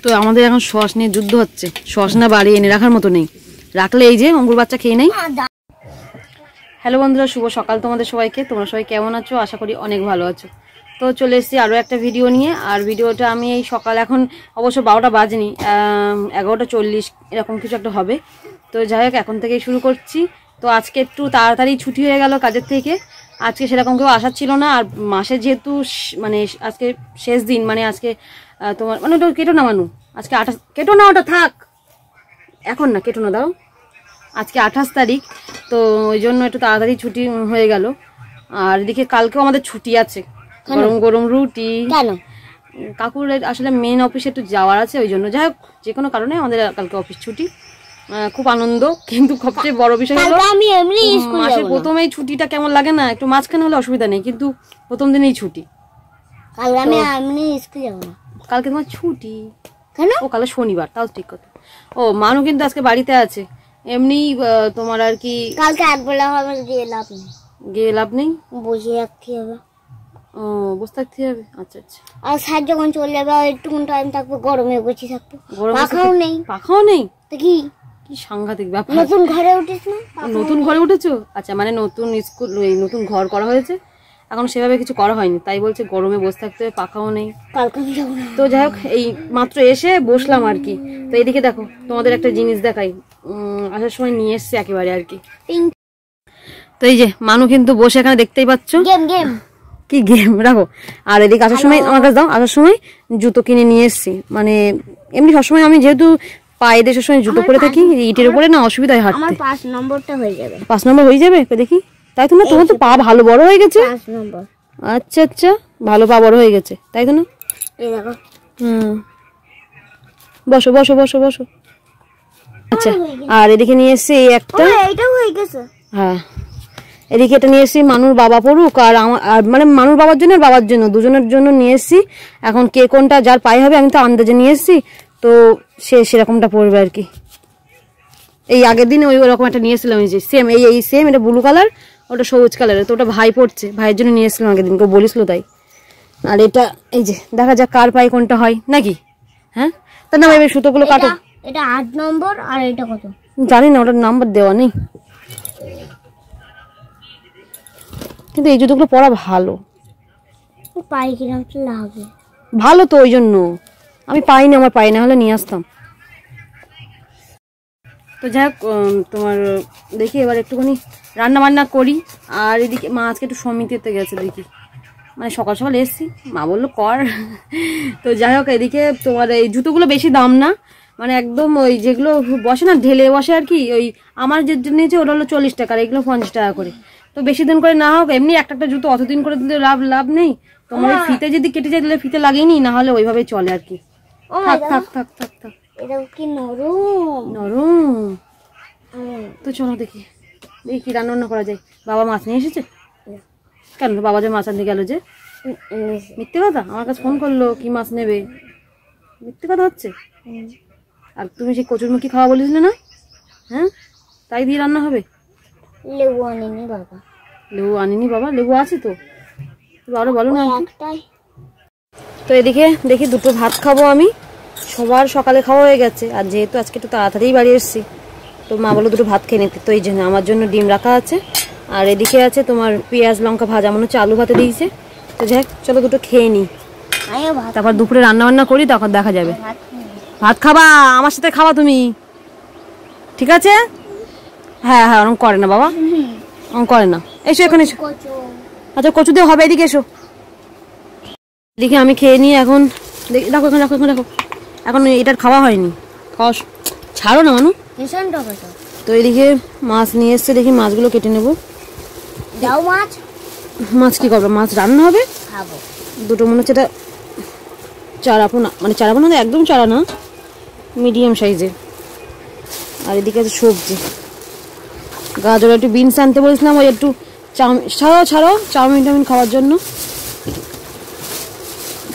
তো আমাদের এখন সস নিয়ে যুদ্ধ হচ্ছে। সস না বাড়ি এনে রাখার মতো নেই, রাখলে এই যে অঙ্কুর বাচ্চা খেয়ে নেই। হ্যালো বন্ধুরা, শুভ সকাল তোমাদের সবাইকে। তোমরা সবাই কেমন আছো? আশা করি অনেক ভালো আছো। তো চলে এসেছি আরও একটা ভিডিও নিয়ে। আর ভিডিওটা আমি এই সকাল, এখন অবশ্য 12টা বাজেনি, 11:40 এরকম কিছু একটা হবে। তো যাই হোক, এখন থেকেই শুরু করছি। তো আজকে একটু তাড়াতাড়ি ছুটি হয়ে গেল কাজের থেকে। আজকে সেরকম কেউ আসার ছিল না। আর মাসে যেহেতু মানে আজকে শেষ দিন, মানে আজকে তোমার মানে ওটা কেটো না মানু, আজকে 28, কেটো না ওটা থাক এখন না, কেটো না দাও। আজকে 28 তারিখ, তো ওই জন্য একটু তাড়াতাড়ি ছুটি হয়ে গেল। আর এদিকে কালকেও আমাদের ছুটি আছে, গরম গরম রুটি। কেন? কাকুর আসলে মেন অফিসে একটু যাওয়ার আছে, ওই জন্য। যাই হোক, যে কোনো কারণে আমাদের কালকে অফিস ছুটি। খুব আনন্দ, কিন্তু সবচেয়ে বড় বিষয় হলো মাসের প্রথমেই ছুটিটা কেমন লাগে না, একটু মাঝখানে হলে অসুবিধা নেই, কিন্তু প্রথম দিনেই ছুটি। কালকে তোমার ছুটি কেন? ও কালে শনিবার, তাও ঠিক কথা। ও মানু কিন্তু আজকে বাড়িতে আছে, এমনি তোমার আর কি কালকে একবেলা হবে, গিয়ে লাভ নেই, বসে রাখতে হবে। ও বসে থাকতে হবে, আচ্ছা আচ্ছা। আর স্যার যখন চলে যাবে একটুকুন টাইম থাকবো, গরমে বসে থাকবো, পাখাও নেই। পাখাও নেই তো কি সাংঘাতিক ব্যাপার। নতুন ঘরে উঠিস না? নতুন ঘরে উঠেছো? আচ্ছা, মানে নতুন স্কুল, নতুন ঘর করা হয়েছে, এখন সেভাবে কিছু করা হয়নি, তাই বলছে গরমে বসে থাকতে হবে, পাখাও নেই। তো যাই হোক, এই মাত্র এসে বসলাম আর কি। তো এইদিকে দেখো, তোমাদের একটা জিনিস দেখাই, আসার সময় নিয়ে এসছে একেবারে আর কি। তো এই যে মানু কিন্তু বসে এখানে, দেখতেই পাচ্ছ। কি গেম রাখো। আর এদিকে আসার সময় আমার কাছে দাও, আসার সময় জুতো কিনে নিয়ে এসছি। মানে এমনি সবসময় আমি যেহেতু পায়ে দিয়ে সবসময় জুতো পরে থাকি, ইটের উপরে না অসুবিধা হয় হাঁটতে। 5 নম্বরটা হয়ে যাবে। 5 নম্বর হয়ে যাবে দেখি। তাই তো না, তোমার তো পা ভালো বড় হয়ে গেছে। 5 নম্বর। আচ্ছা আচ্ছা, ভালো পা বড় হয়ে গেছে, তাই তো না? এই দেখো। বসো বসো বসো বসো। আচ্ছা, আর এদিকে নিয়ে এসছি এই একটা। এইটাও হয়ে গেছে। হ্যাঁ, এদিকে এটা নিয়ে এসছি মানুর বাবা পড়ুক, আর মানে মানুর বাবার জন্য আর বাবার জন্য, দুজনের জন্য নিয়ে এসছি। এখন কে কোনটা যার পায়ে হবে আমি তো আন্দাজে নিয়ে এসছি, তো সে সেরকমটা পড়বে আর কি। এই আগের দিনে ওই রকম একটা নিয়ে এসেছিলাম, এই যে সেম, এই সেম, এটা ব্লু কালার, ওটা সবুজ কালারের। তো ওটা ভাই পড়ছে, ভাইয়ের জন্য নিয়ে এসেছিলাম আগের দিন, কেউ বলিসলো তাই। আর এটা এই যে দেখা যাক কার পায়ে কোনটা হয় নাকি। হ্যাঁ, তা না ভাই, সুতোগুলো কাটো। এটা 8 নম্বর, আর এটা কত জানি না, ওটার নাম্বার দেওয়া নেই, কিন্তু এই জুতোগুলো পরা ভালো। পায়ে কিরম লাগে? ভালো তো, ওই জন্য আমি পাইনি, আমার পাই না হলে নিয়ে আসতাম। তো যাই হোক, তোমার দেখি এবার একটুখানি রান্না বান্না করি। আর এদিকে মা আজকে একটু সমিতিতে গেছে, দেখি মানে সকাল সকাল এসছি, মা বললো কর। তো যাই হোক, এদিকে তোমার এই জুতোগুলো বেশি দাম না, মানে একদম ওই যেগুলো বসে না, ঢেলে বসে আর কি। ওই আমার যে নিয়েছে ওটা হলো 40 টাকার, এগুলো 50 টাকা করে। তো বেশি দিন করে না হোক, এমনি একটা জুতো অতদিন করে দিলে লাভ নেই। তোমার ফিতে যদি কেটে যায় তাহলে ফিতে লাগিয়ে নি, না হলে ওইভাবে চলে আর কি। থাক থাক থাক থাক থাক। এটা কি নরম নরম। তো চলো দেখি কি রান্না করা যায়। বাবা মাছ নিয়ে এসেছে কেন? বাবা যে মাছ আনতে গেল, যে মিথ্যে কথা, আমার কাছে ফোন করলো কি মাছ নেবে, মিথ্যে কথা হচ্ছে। আর তুমি সেই কচুরমুখী খাওয়া বলেছিলে না? হ্যাঁ, তাই দিয়ে রান্না হবে। লেবু আনিনি বাবা। লেবু আনিনি বাবা? লেবু আছে তো, আরো বলো না। তো এদিকে দেখি দুটো ভাত খাবো আমি, সবার সকালে খাওয়া হয়ে গেছে। আর যেহেতু আজকে একটু তাড়াতাড়ি বাড়ি এসেছি, তো মা বলো দুটো ভাত খেয়ে নিতে, তো এই জন্য আমার জন্য ডিম রাখা আছে। আর এদিকে আছে তোমার পেঁয়াজ লঙ্কা ভাজা, মনে হচ্ছে আলু ভাতে দিয়েছে। তো যাই হোক, চলো দুটো খেয়ে নিই, তারপর দুপুরে রান্না বান্না করি, তখন দেখা যাবে। ভাত খাবা আমার সাথে, খাওয়া তুমি, ঠিক আছে? হ্যাঁ হ্যাঁ, ওরকম করে না বাবা, ওরকম করে না। এসো এখানে এসো। আচ্ছা, কচু দিয়ে হবে, এদিকে এসো। এদিকে আমি খেয়ে নিই এখন। দেখো এখন, রাখো এখন, রাখো এখন, এটার খাওয়া হয়নি, খাওয়া ছাড়ো না মানু। তো এদিকে মাছ নিয়ে এসছে, দেখি মাছগুলো কেটে নেবো। মাছ কি করবো? মাছ রান্না হবে, দুটো মনে হচ্ছে এটা চারাপো না, মানে চারাপো না, একদম চারা না, মিডিয়াম সাইজের। আর এদিকে আছে সবজি, গাজর, একটু বিনস আনতে বলেছিলাম, ওই একটু ছাড়ো চাউমিন টাউমিন খাওয়ার জন্য।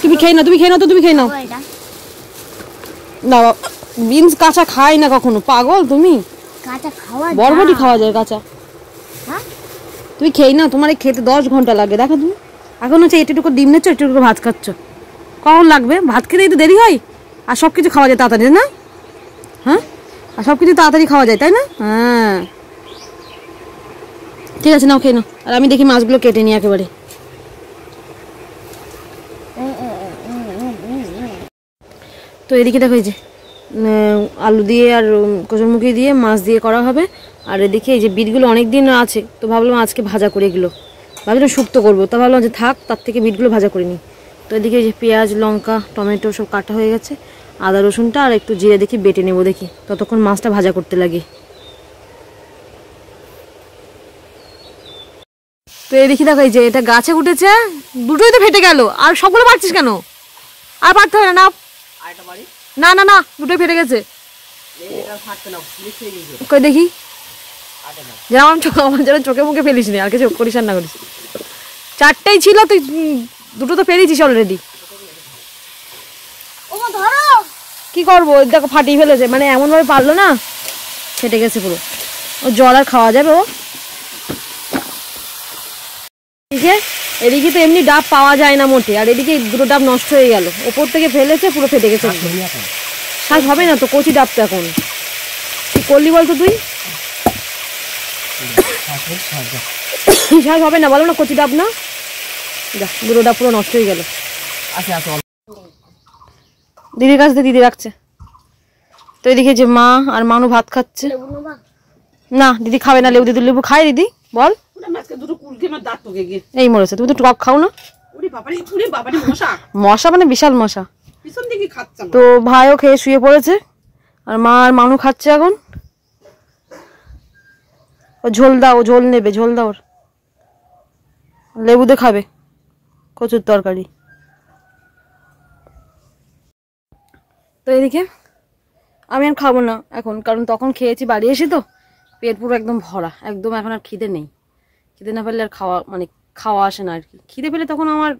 তুমি খেয়ে নাও, তুমি খেয়ে নাও, তো তুমি খেয়ে নাও না। বিনস কাঁচা খাই না কখনো, পাগল তুমি। বরবটি খাওয়া যায় কাঁচা, তুমি খেয়ে নাও। তোমার এই খেতে 10 ঘন্টা লাগে, দেখো তুমি এখন হচ্ছে এটুকু ডিম নিচ্ছ, এটুকু ভাত খাচ্ছ, কখন লাগবে? ভাত খেতে একটু দেরি হয়। আর সব কিছু খাওয়া যায় তাড়াতাড়ি না? হ্যাঁ, আর সব কিছু তাড়াতাড়ি খাওয়া যায় তাই না? হ্যাঁ ঠিক আছে, নাও খেয়ে নাও। আর আমি দেখি মাছগুলো কেটে নিই একেবারে। তো এদিকে দেখো এই যে আলু দিয়ে আর কচুরমুখী দিয়ে মাছ দিয়ে করা হবে। আর এদিকে এই যে বিটগুলো অনেক দিন আছে, তো ভাবলাম আজকে ভাজা করে এগুলো ভাবলাম শুক্তো করবো, তা ভাবলাম যে থাক, তার থেকে বিটগুলো ভাজা করে নিই। তো এদিকে এই যে পেঁয়াজ লঙ্কা টমেটো সব কাটা হয়ে গেছে, আদা রসুনটা আর একটু জিরে দেখি বেটে নেবো, দেখি ততক্ষণ মাছটা ভাজা করতে লাগে। তো এই দেখি দেখো এই যে এটা গাছে উঠেছে, দুটোই তো ফেটে গেল, আর সবগুলো পারছিস কেন? আর পারতে হবে না, না না না দুটোই ফেটে গেছে। কই দেখি, যেমন আমার যেন চোখে মুখে ফেলিস নি, আর কিছু করিস আর না করিস। চারটেই ছিল, তুই দুটো তো ফেলেছিস অলরেডি। কি করবো, দেখো ফাটিয়ে ফেলেছে, মানে এমন ভাবে পারলো না, ফেটে গেছে পুরো। ও জল আর খাওয়া যাবে ও? ঠিক আছে, এদিকে তো এমনি ডাব পাওয়া যায় না মোটে, আর এদিকে দুটো ডাব নষ্ট হয়ে গেল, ওপর থেকে ফেলেছে পুরো ফেটে গেছে। শ্বাস হবে না তো, কচি ডাব তো এখন কি করলি বলতো তুই? শ্বাস হবে না বলো না, কচি ডাব না, দেখ দুটো ডাব পুরো নষ্ট হয়ে গেল। দিদির কাছে দিদি রাখছে। তো এদিকে যে মা আর মানু ভাত খাচ্ছে। না দিদি খাবে না, লেবু দিদি, লেবু খায় দিদি বল? এই মরেছে, তুমি তো টক খাও না। মশা মানে বিশাল মশা। তো ভাইও খেয়ে শুয়ে পড়েছে, আর মা আর মানু খাচ্ছে এখন। ও ঝোল দাও, ও ঝোল নেবে, ঝোল দাও। লেবু দিয়ে খাবে কচুর তরকারি। তো এদিকে আমি আর খাবো না এখন, কারণ তখন খেয়েছি বাড়ি এসে, তো পেট পুরো একদম ভরা, একদম এখন আর খিদে নেই। খিদে না পেলে আর খাওয়া আসে না আর কি। খিদে পেলে তখন আমার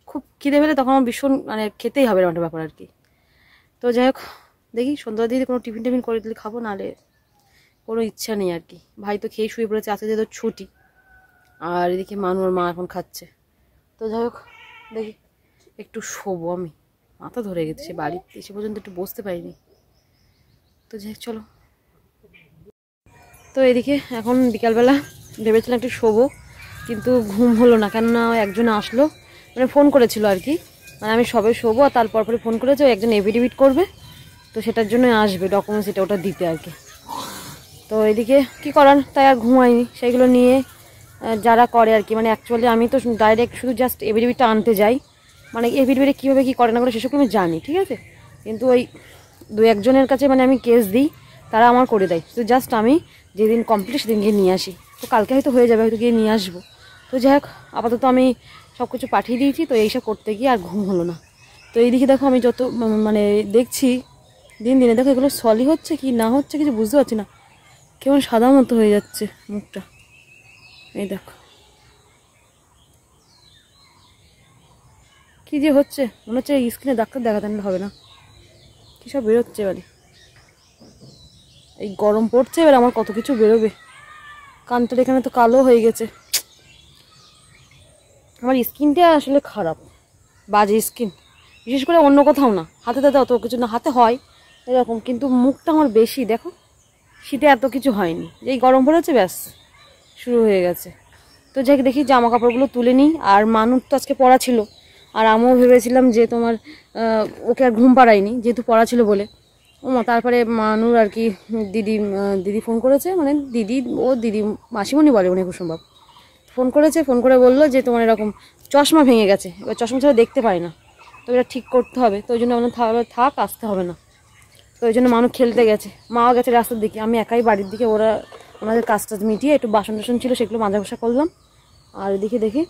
খুব খিদে পেলে তখন আমার ভীষণ খেতেই হবে একটা ব্যাপার আর কি। তো যাই হোক, দেখি সন্ধ্যার দিকে কোনো টিফিন টিফিন করে দিলে খাবো, নাহলে কোনো ইচ্ছা নেই আর কি। ভাই তো খেয়ে শুয়ে পড়েছে, আজকে যেহেতু ছুটি। আর এদিকে মানু আর মা এখন খাচ্ছে। তো যাই হোক, দেখি একটু শোবো, আমি মাথা ধরে গেছে, বাড়িতে এসে পর্যন্ত একটু বসতে পারিনি। তো যাই হোক চলো। তো এদিকে এখন বিকালবেলা ভেবেছিলাম একটু শোবো, কিন্তু ঘুম হলো না, কেননা একজন আসলো, ফোন করেছিল আর কি, আমি সবে শোবো, আর তারপর পরে ফোন করেছে ও একজন এভিডেভিট করবে, তো সেটার জন্য আসবে ডকুমেন্টস এটা ওটা দিতে আর কি। তো এদিকে কি করার, তাই আর ঘুমাইনি। সেইগুলো নিয়ে যারা করে আর কি, অ্যাকচুয়ালি আমি তো ডাইরেক্ট শুধু জাস্ট এভিডেভিটটা আনতে যাই, এভিডেভিটে কীভাবে কী করে না করে সেসব আমি জানি, ঠিক আছে, কিন্তু ওই দু একজনের কাছে আমি কেস দিই, তারা আমার করে দেয়, তো জাস্ট আমি যেদিন কমপ্লিট সেদিন গিয়ে নিয়ে আসি। তো কালকে হয়তো হয়ে যাবে, হয়তো গিয়ে নিয়ে আসবো। তো যাই হোক, আপাতত আমি সব কিছু পাঠিয়ে দিয়েছি, তো এইসব করতে গিয়ে আর ঘুম হলো না। তো এইদিকে দেখো আমি যত দেখছি দিন দিনে, দেখো এগুলো সলি হচ্ছে কি না হচ্ছে কিছু বুঝতে পারছি না, কেমন সাদা মতো হয়ে যাচ্ছে মুখটা। এই দেখো কি যে হচ্ছে, মনে হচ্ছে স্কিনে ডাক্তার দেখাতে হবে না, কী সব বেরোচ্ছে এবারে। এই গরম পড়ছে, এবার আমার কত কিছু বেরোবে। কানটার এখানে তো কালো হয়ে গেছে। আমার স্কিনটা আসলে খারাপ, বাজে স্কিন, বিশেষ করে অন্য কোথাও না, হাতে তাতে অত কিছু না, হাতে হয় এরকম, কিন্তু মুখটা আমার বেশি। দেখো শীতে এত কিছু হয়নি, এই গরম পড়েছে ব্যাস শুরু হয়ে গেছে। তো যাই দেখি জামা কাপড়গুলো তুলে নিই। আর মানুষ তো আজকে পড়া ছিল, আর আমিও ভেবেছিলাম যে তোমার ওকে আর ঘুম পাড়াইনি যেহেতু পড়া ছিল বলে। তারপরে মানুর আর কি দিদি ফোন করেছে, দিদি মাসিমণি বলে উনি কুসুমবাবু ফোন করেছে, ফোন করে বললো যে তোমার এরকম চশমা ভেঙে গেছে, এবার চশমা ছাড়া দেখতে পায় না, তো এটা ঠিক করতে হবে। তো ওই জন্য আমরা থাক আসতে হবে না। তো ওই জন্য মানুষ খেলতে গেছে, মাও গেছে রাস্তার দিকে, আমি একাই বাড়ির দিকে। ওনাদের কাজ টাজ মিটিয়ে একটু বাসন টাসন ছিল সেগুলো মাজা ঘষা করলাম। আর এদিকে দেখি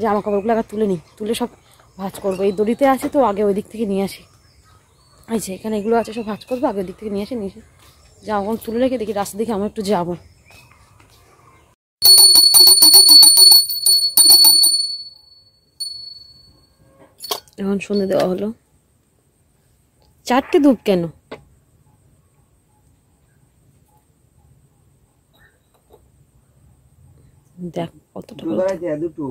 জামা কাপড়গুলো আগে তুলে নিই, তুলে সব ভাঁজ করবো। এই দড়িতে আছে তো, আগে ওই দিক থেকে নিয়ে আসি। আচ্ছা এখানে এগুলো আছে, সব ভাঁজ করবো, আগে ওই দিক থেকে নিয়ে নিয়ে জামা কাপড় তুলে রেখে দেখি রাস্তার দিকে আমরা একটু যাবো। এখন সন্ধে দেওয়া হলো, 4টে ধূপ কেন? দেখ কতটা দুটো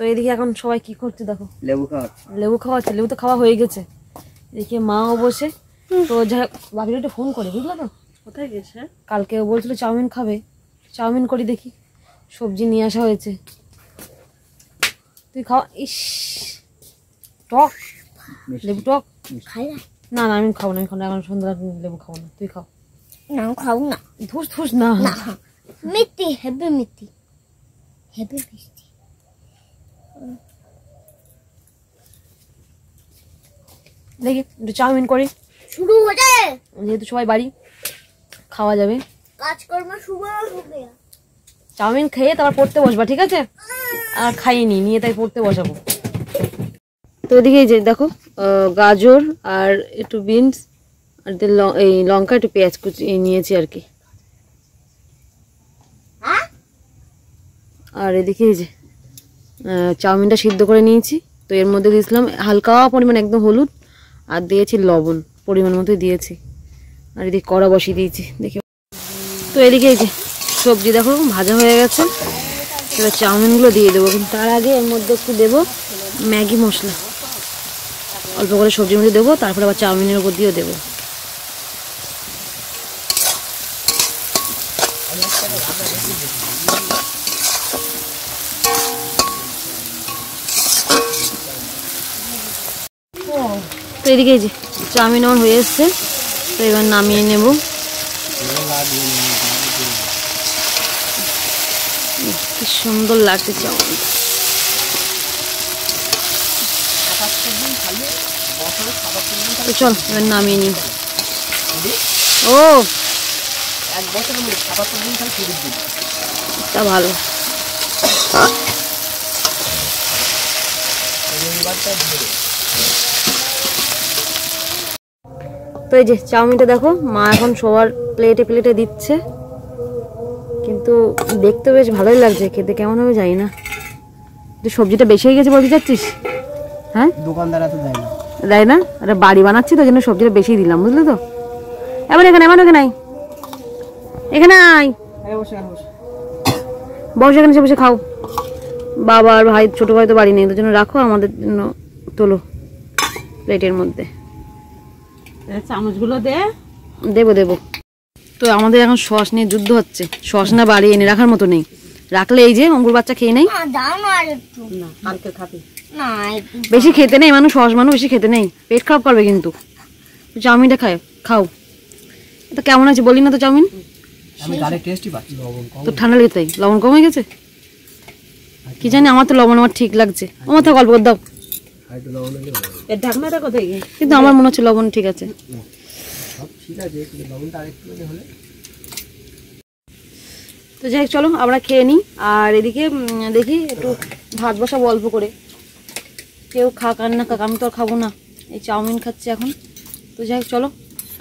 তো এদিকে এখন সবাই কি করছে দেখো, লেবু খাওয়াচ্ছে। লেবু খাওয়াচ্ছে। লেবু তো খাওয়া হয়ে গেছে। এদিকে মাও বসে। তো যাই হোক বাবির একটু ফোন করে, বুঝলো তো? কোথায় গেছে? কালকে ও বলছিল চাউমিন খাবে, চাউমিন করি দেখি। সবজি নিয়ে আসা হয়েছে, তুই খাওয়া। ইস টক, লেবু টক। খাই না না আমি খাবো না, আমি খাবো না, এখন সন্ধ্যা লেবু খাবো না, তুই খাও। না খাবো না। ধুস ধুস না। মিষ্টি হেভি মিষ্টি, হেভি মিষ্টি। দেখি একটু চাউমিন করি, শুরু হচ্ছে, যেহেতু সবাই বাড়ি খাওয়া যাবে। কাজকর্ম শুরু হবে। চাউমিন খেয়ে তারপর পড়তে বসবা, ঠিক আছে? আর খাইনি নিয়ে তাই পড়তে বসাবো। তো এদিকে এই যে দেখো গাজর আর একটু বিনস আর এই লঙ্কা একটু পেঁয়াজ কুচি নিয়েছি আর কি। আর এদিকে এই যে চাউমিনটা সিদ্ধ করে নিয়েছি। তো এর মধ্যে দিয়েছিলাম হালকা পরিমাণ একদম হলুদ, আর দিয়েছি লবণ পরিমাণ মতোই দিয়েছি। আর এদিকে কড়া বসিয়ে দিয়েছি দেখে। তো এদিকে এই যে সবজি দেখো ভাজা হয়ে গেছে। এবার চাউমিনগুলো দিয়ে দেবো, কিন্তু তার আগে এর মধ্যে একটু দেবো ম্যাগি মশলা, অল্প করে সবজির মধ্যে দেবো, তারপরে আবার চাউমিনের উপর দিয়েও দেবো। তো এদিকে এই যে চাউমিন আমার হয়ে এসছে। তো এবার নামিয়ে নেব। কি সুন্দর লাগছে চাউমিন। তো চল এবার নামিয়ে নিই। ও তা ভালো। তো এই যে চাউমিনটা দেখো মা এখন সবার প্লেটে প্লেটে দিচ্ছে, কিন্তু দেখতে বেশ ভালোই লাগছে, খেতে কেমন হবে জানি না। তুই সবজিটা বেশি হয়ে গেছে বলতে চাচ্ছিস? হ্যাঁ দোকানদাররা তো দেয় না। দেয় না? আরে বাড়ি বানাচ্ছি তো, জন্য সবজিটা বেশি দিলাম, বুঝলি তো? এবার এখানে, এবার এখানে এখানে আয়, বসে এখানে বসে খাও। বাবা আর ভাই, ছোট ভাই তো বাড়ি নেই, তোর জন্য রাখো, আমাদের জন্য তোলো প্লেটের মধ্যে। চামচগুলো দে। দেবো দেবো। তো আমাদের এখন সস নিয়ে যুদ্ধ হচ্ছে। সস না বাড়ি এনে রাখার মতো নেই, রাখলে এই যে অঙ্কুর বাচ্চা খেয়ে নেই। দাও না আর একটু। না কালকে খাবি না বেশি খেতে নেই মানুষ, সস মানুষ বেশি খেতে নেই, পেট খারাপ করবে কিন্তু। চাউমিনটা খাও। এটা কেমন আছে বলি না তো চাউমিন? আমি ডাইরেক্ট টেস্টই পাচ্ছি, লবণ কম। তো ঠান্ডা লেগে তাই লবণ কমে গেছে কি জানি, আমার তো লবণ আমার ঠিক লাগছে। আমার তো গল্প করে দাও, আর একটু লবণ দিলে ভালো। এর ঢাকনাটা কোথায় গিয়ে? কিন্তু আমার মনে হচ্ছে লবণ ঠিক আছে। সব ঠিক আছে, কিন্তু লবণটা আরেকটু হলে। তো যাই হোক চলো আমরা খেয়ে নিই। আর এদিকে দেখি একটু ভাত বসাবো অল্প করে, কেউ খাক আর না খাক, আমি তো আর খাবো না, এই চাউমিন খাচ্ছি এখন। তো যাই হোক চলো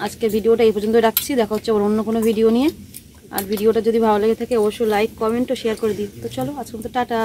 আজকে ভিডিওটা এই পর্যন্ত রাখছি, দেখা হচ্ছে আবার অন্য কোনো ভিডিও নিয়ে। আর ভিডিওটা যদি ভালো লেগে থাকে অবশ্যই লাইক কমেন্ট ও শেয়ার করে দিই। তো চলো আজকে তো টাটা।